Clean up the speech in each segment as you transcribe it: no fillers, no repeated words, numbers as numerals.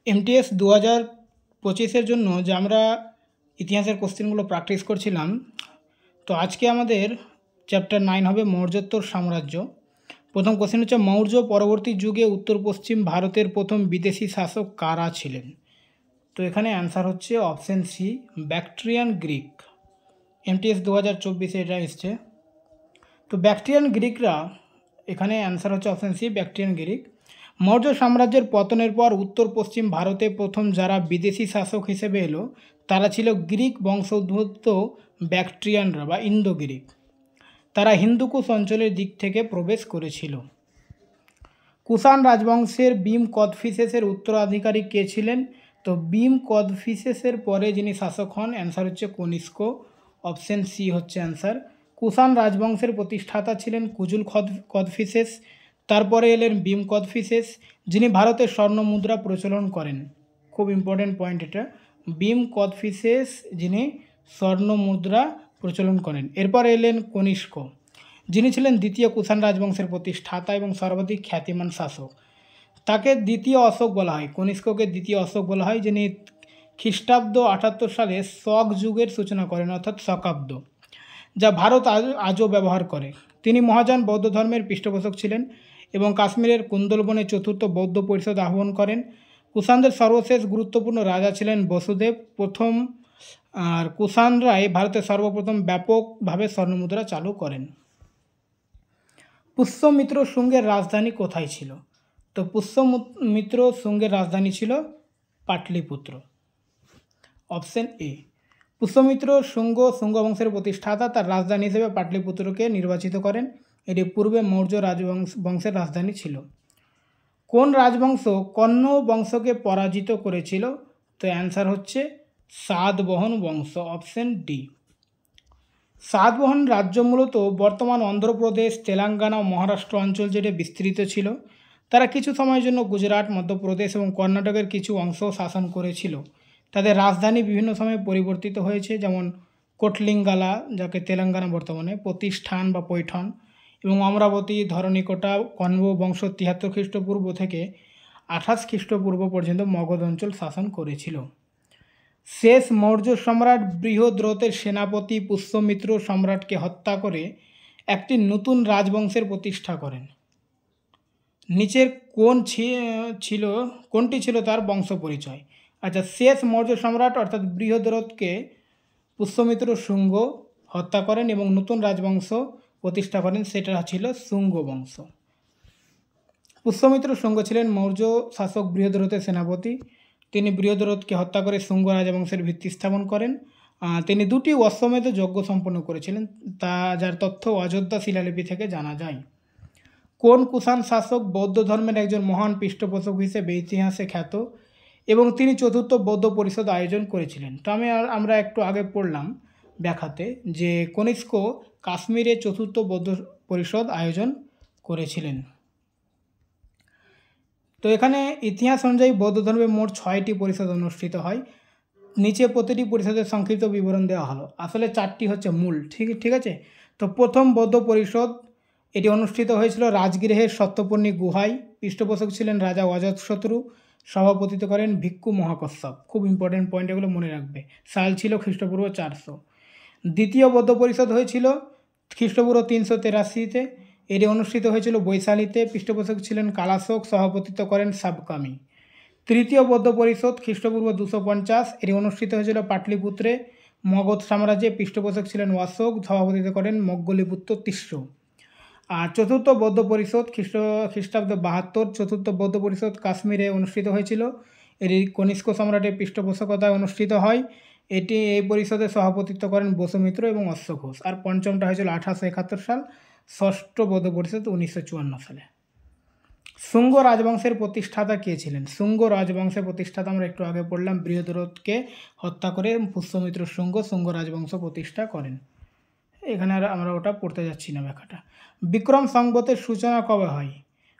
MTS 2025-এর জন্য যে আমরা ইতিহাসের কোশ্চেনগুলো প্র্যাকটিস করছিলাম, তো আজকে আমাদের চ্যাপ্টার 9 হবে মৌর্যোত্তর সাম্রাজ্য। প্রথম কোশ্চেন হচ্ছে, মৌর্য পরবর্তী যুগে উত্তর পশ্চিম ভারতের প্রথম বিদেশি শাসক কারা ছিলেন? তো এখানে অ্যান্সার হচ্ছে option C, Bactrian Greek. MTS 2024-এ এটা এসছে। তো ব্যাকট্রিয়ান গ্রিকরা, এখানে অ্যান্সার হচ্ছে option C, Bactrian Greek. Maurya সাম্রাজ্যের পতনের পর উত্তর পশ্চিম ভারতে প্রথম যারা বিদেশি শাসক হিসেবে এলো তারা ছিল গ্রিক বংশোদ্ভূত ব্যাকট্রিয়ানরা বা ইন্দো গ্রিক। তারা হিন্দুকুশ অঞ্চলের দিক থেকে প্রবেশ করেছিল। কুষাণ রাজবংশের ভীম কদফিসেসের উত্তরাধিকারী কে ছিলেন? তো ভীম কদফিসেসের পরে যিনি শাসক হন, অ্যান্সার হচ্ছে কনিষ্ক। অপশন সি হচ্ছে অ্যান্সার। কুষাণ রাজবংশের প্রতিষ্ঠাতা ছিলেন কুজুল কদফিসেস। তারপরে এলেন ভীম কদফিসেস, যিনি ভারতের স্বর্ণ মুদ্রা প্রচলন করেন। খুব ইম্পর্টেন্ট পয়েন্ট এটা, ভীম কদফিসেস যিনি স্বর্ণ মুদ্রা প্রচলন করেন। এরপর এলেন কনিষ্ক, যিনি ছিলেন দ্বিতীয় কুষাণ রাজবংশের প্রতিষ্ঠাতা এবং সর্বাধিক খ্যাতিমান শাসক। তাকে দ্বিতীয় অশোক বলা হয়, কনিষ্ককে দ্বিতীয় অশোক বলা হয়, যিনি খ্রিস্টাব্দ 78 সালে শক যুগের সূচনা করেন, অর্থাৎ শকাব্দ, যা ভারত আজও ব্যবহার করে। তিনি মহাযান বৌদ্ধ ধর্মের পৃষ্ঠপোষক ছিলেন এবং কাশ্মীরের কুন্দলবনে চতুর্থ বৌদ্ধ পরিষদ আহ্বান করেন। কুষাণদের সর্বশেষ গুরুত্বপূর্ণ রাজা ছিলেন বসুদেব প্রথম, আর কুষাণরাই ভারতের সর্বপ্রথম ব্যাপকভাবে স্বর্ণমুদ্রা চালু করেন। পুষ্যমিত্র শুঙ্গের রাজধানী কোথায় ছিল? তো পুষ্যমিত্র শুঙ্গের রাজধানী ছিল পাটলিপুত্র। Option A. পুষ্যমিত্র শুঙ্গ বংশের প্রতিষ্ঠাতা, তার রাজধানী হিসেবে পাটলিপুত্রকে নির্বাচিত করেন। এটি পূর্বে মৌর্য বংশের রাজধানী ছিল। কোন রাজবংশ কণ্ব বংশকে পরাজিত করেছিল? তো অ্যান্সার হচ্ছে সাতবাহন বংশ। Option D. সাতবাহন রাজ্য মূলত বর্তমান অন্ধ্রপ্রদেশ, তেলেঙ্গানা ও মহারাষ্ট্র অঞ্চল জুড়ে বিস্তৃত ছিল। তারা কিছু সময়ের জন্য গুজরাট, মধ্যপ্রদেশ এবং কর্ণাটকের কিছু অংশ শাসন করেছিল। তাদের রাজধানী বিভিন্ন সময়ে পরিবর্তিত হয়েছে, যেমন কোটলিঙ্গালা, যাকে তেলেঙ্গানা বর্তমানে, প্রতিষ্ঠান বা পৈঠন, এবং অমরাবতী, ধরণীকোটা। কণ্ব বংশ 73 খ্রিস্টপূর্ব থেকে 28 খ্রিস্টপূর্ব পর্যন্ত মগধ অঞ্চল শাসন করেছিল। শেষ মৌর্য সম্রাট বৃহদ্রথের সেনাপতি পুষ্যমিত্র সম্রাটকে হত্যা করে একটি নতুন রাজবংশের প্রতিষ্ঠা করেন। নিচের কোনটি ছিল তার বংশ পরিচয়? আচ্ছা, শেষ মৌর্য সম্রাট অর্থাৎ বৃহদ্রথকে পুষ্যমিত্র শুঙ্গ হত্যা করেন এবং নতুন রাজবংশ প্রতিষ্ঠা করেন, সেটা ছিল শুঙ্গ বংশ। পুষ্যমিত্র শুঙ্গ ছিলেন মৌর্য শাসক বৃহদ্রথের সেনাপতি। তিনি বৃহদ্রথকে হত্যা করে শুঙ্গ রাজবংশের ভিত্তি স্থাপন করেন। তিনি 2টি অশ্বমেধ যজ্ঞ সম্পন্ন করেছিলেন, যার তথ্য অযোধ্যা শিলালিপি থেকে জানা যায়। কোন কুষাণ শাসক বৌদ্ধ ধর্মের একজন মহান পৃষ্ঠপোষক হিসেবে ইতিহাসে খ্যাত এবং তিনি চতুর্থ বৌদ্ধ পরিষদ আয়োজন করেছিলেন? তো আমরা একটু আগে পড়লাম ব্যাখ্যাতে যে কনিষ্ক কাশ্মীরে চতুর্থ বৌদ্ধ পরিষদ আয়োজন করেছিলেন। তো এখানে ইতিহাস অনুযায়ী বৌদ্ধ ধর্মে মোট 6টি পরিষদ অনুষ্ঠিত হয়। নিচে প্রতিটি পরিষদের সংক্ষিপ্ত বিবরণ দেওয়া হলো। আসলে 4টি হচ্ছে মূল, ঠিক আছে। তো প্রথম বৌদ্ধ পরিষদ, এটি অনুষ্ঠিত হয়েছিল রাজগৃহের সত্যপর্ণী গুহায়। পৃষ্ঠপোষক ছিলেন রাজা অজাতশত্রু, সভাপতিত্ব করেন ভিক্ষু মহাকশ্যপ। খুব ইম্পর্টেন্ট পয়েন্ট, এগুলো মনে রাখবে। সাল ছিল খ্রিস্টপূর্ব 400। দ্বিতীয় বৌদ্ধ পরিষদ হয়েছিল খ্রিস্টপূর্ব 383-তে। এটি অনুষ্ঠিত হয়েছিল বৈশালীতে। পৃষ্ঠপোষক ছিলেন কালাশোক, সভাপতিত্ব করেন সাবকামি। তৃতীয় বৌদ্ধ পরিষদ খ্রিস্টপূর্ব 250, এটি অনুষ্ঠিত হয়েছিল পাটলিপুত্রে মগধ সাম্রাজ্যে। পৃষ্ঠপোষক ছিলেন অশোক, সভাপতিত্ব করেন মঙ্গলীপুত্র তিস্র। আর চতুর্থ বৌদ্ধ পরিষদ খ্রিস্টাব্দ 72, চতুর্থ বৌদ্ধ পরিষদ কাশ্মীরে অনুষ্ঠিত হয়েছিল। এটি কনিষ্ক সম্রাটের পৃষ্ঠপোষকতায় অনুষ্ঠিত হয়। এই পরিষদের সভাপতিত্ব করেন বসুমিত্র এবং অশ্বঘোষ। আর পঞ্চমটা হয়েছিল 1871 সাল, ষষ্ঠ বৌদ্ধ পরিষদ 1954 সালে। শুঙ্গ রাজবংশের প্রতিষ্ঠাতা কে ছিলেন? শুঙ্গ রাজবংশের প্রতিষ্ঠাতা আমরা একটু আগে পড়লাম, বৃহদ্রথকে হত্যা করে পুষ্যমিত্র শুঙ্গ রাজবংশ প্রতিষ্ঠা করেন। এখানে আর আমরা ওটা পড়তে যাচ্ছি না ব্যাখ্যাটা। বিক্রম সংবতের সূচনা কবে হয়?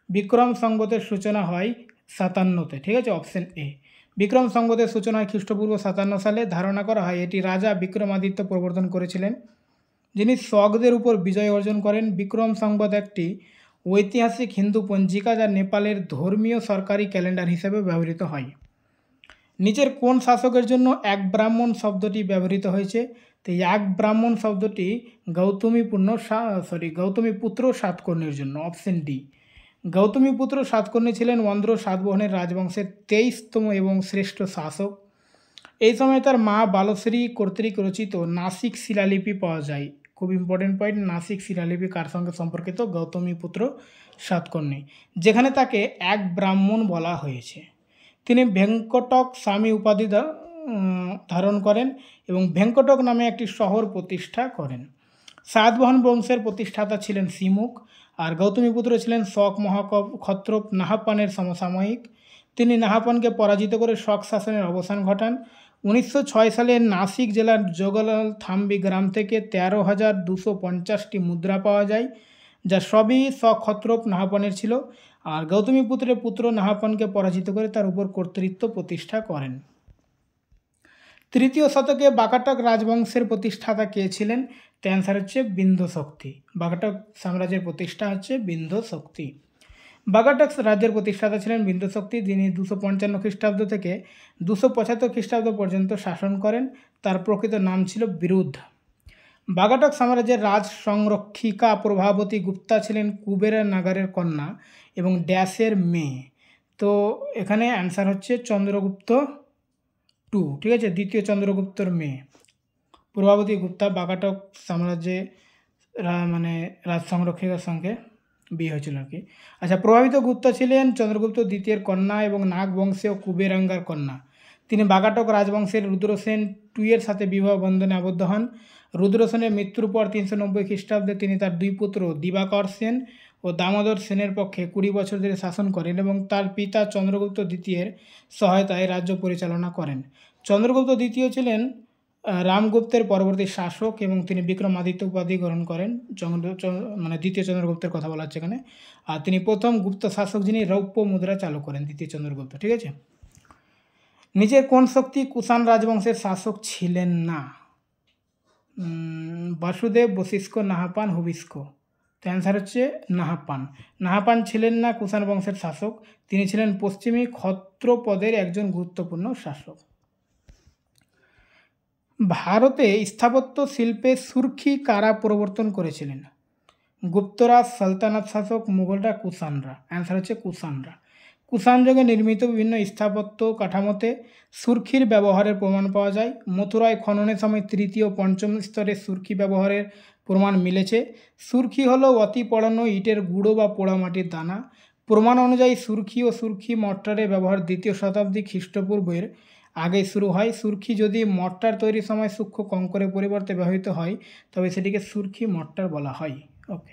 বিক্রম সংবতের সূচনা হয় 57-তে, ঠিক আছে। Option A. বিক্রম সংবতের সূচনা হয় খ্রিস্টপূর্ব 57 সালে। ধারণা করা হয় এটি রাজা বিক্রমাদিত্য প্রবর্তন করেছিলেন, যিনি শকদের উপর বিজয় অর্জন করেন। বিক্রম সংবত একটি ঐতিহাসিক হিন্দু পঞ্জিকা যা নেপালের ধর্মীয় সরকারি ক্যালেন্ডার হিসেবে ব্যবহৃত হয়। নিচের কোন শাসকের জন্য এক ব্রাহ্মণ শব্দটি ব্যবহৃত হয়েছে? তো এই এক ব্রাহ্মণ শব্দটি গৌতমীপুত্র সাতকর্ণীর জন্য, অপশন ডি। গৌতমীপুত্র সাতকর্ণী ছিলেন অন্ধ্র সাতবাহনের রাজবংশের 23তম এবং শ্রেষ্ঠ শাসক। এই সময় তার মা বালশ্রী কর্তৃক রচিত নাসিক শিলালিপি পাওয়া যায়। খুব ইম্পর্টেন্ট পয়েন্ট, নাসিক শিলালিপি কার সঙ্গে সম্পর্কিত? গৌতমীপুত্র সাতকর্ণী, যেখানে তাকে এক ব্রাহ্মণ বলা হয়েছে। তিনি ভেঙ্কটক স্বামী উপাধি ধারণ করেন এবং ভেঙ্কটক নামে একটি শহর প্রতিষ্ঠা করেন। সাতবাহন বংশের প্রতিষ্ঠাতা ছিলেন সিমুখ, আর গৌতমীপুত্র ছিলেন শক মহাক্ষত্রপ নাহাপানের সমসাময়িক। তিনি নাহাপানকে পরাজিত করে শক শাসনের অবসান ঘটান। 1906 সালে নাসিক জেলার জগলাল থাম্বি গ্রাম থেকে 13,250টি মুদ্রা পাওয়া যায়, যা সবই সক্ষত্রপ নাহাপানের ছিল, আর গৌতমীপুত্রের পুত্র নাহাপানকে পরাজিত করে তার উপর কর্তৃত্ব প্রতিষ্ঠা করেন। তৃতীয় শতকে বাকাটক রাজবংশের প্রতিষ্ঠাতা কে ছিলেন? তো অ্যান্সার হচ্ছে বিন্ধ্য শক্তি। বাকাটক সাম্রাজ্যের প্রতিষ্ঠা হচ্ছে বিন্ধ্য শক্তি। বাগাটক রাজ্যের প্রতিষ্ঠাতা ছিলেন বিন্ধ্য শক্তি, যিনি 255 খ্রিস্টাব্দ থেকে 275 খ্রিস্টাব্দ পর্যন্ত শাসন করেন। তার প্রকৃত নাম ছিল বিরুদ্ধ। বাগাটক সাম্রাজ্যের রাজ সংরক্ষিকা প্রভাবতী গুপ্তা ছিলেন কুবের নাগারের কন্যা এবং ড্যাশের মেয়ে। তো এখানে অ্যান্সার হচ্ছে চন্দ্রগুপ্ত 2, ঠিক আছে, দ্বিতীয় চন্দ্রগুপ্তর মেয়ে প্রভাবতী গুপ্তা বাগাটক সাম্রাজ্যে রাজ সংরক্ষিকার সঙ্গে বিয়ে হয়েছিল আর কি। আচ্ছা, প্রভাবিত গুপ্তা ছিলেন চন্দ্রগুপ্ত দ্বিতীয়ের কন্যা এবং নাগ বংশীয় কুবেরাঙ্গার কন্যা। তিনি বাগাটক রাজবংশের রুদ্রসেন 2 এর সাথে বিবাহ বন্ধনে আবদ্ধ হন। রুদ্রসেনের মৃত্যুর পর 390 খ্রিস্টাব্দে তিনি তার 2 পুত্র দিবাকর সেন ও দামোদর সেনের পক্ষে 20 বছর ধরে শাসন করেন এবং তার পিতা চন্দ্রগুপ্ত দ্বিতীয়ের সহায়তায় রাজ্য পরিচালনা করেন। চন্দ্রগুপ্ত দ্বিতীয় ছিলেন রামগুপ্তের পরবর্তী শাসক এবং তিনি বিক্রমাদিত্য উপাধি গ্রহণ করেন। দ্বিতীয় চন্দ্রগুপ্তের কথা বলা হচ্ছে এখানে। আর তিনি প্রথম গুপ্ত শাসক যিনি রৌপ্য মুদ্রা চালু করেন, দ্বিতীয় চন্দ্রগুপ্ত, ঠিক আছে। নিচের কোন শক্তি কুষাণ রাজবংশের শাসক ছিলেন না? বাসুদেব, বশিষ্ঠ, নাহাপান, হুবিষ্ক। তো অ্যান্সার হচ্ছে নাহাপান। নাহাপান ছিলেন না কুষাণ বংশের শাসক, তিনি ছিলেন পশ্চিমী ক্ষত্রপদের একজন গুরুত্বপূর্ণ শাসক। ভারতে স্থাপত্য শিল্পে সুরখি কারা প্রবর্তন করেছিলেন? গুপ্তরাজ, সালতানাত শাসক, মুঘলরা, কুষাণরা। অ্যান্সার হচ্ছে কুষাণরা। কুষাণ যুগে নির্মিত বিভিন্ন স্থাপত্য কাঠামোতে সুরখির ব্যবহারের প্রমাণ পাওয়া যায়। মথুরায় খননের সময় 3য় ও 5ম স্তরে সুরখি ব্যবহারের প্রমাণ মিলেছে। সুরখি হলো অতি পড়ানো ইটের গুঁড়ো বা পোড়া মাটির দানা। প্রমাণ অনুযায়ী সুরখি ও সুরখি মর্টারের ব্যবহার 2য় শতাব্দী খ্রিস্টপূর্বের আগে শুরু হয়। সুরখি যদি মর্টার তৈরির সময় সূক্ষ্ম কঙ্করের পরিবর্তে ব্যবহৃত হয় তবে সেটিকে সুরখি মর্টার বলা হয়। ওকে।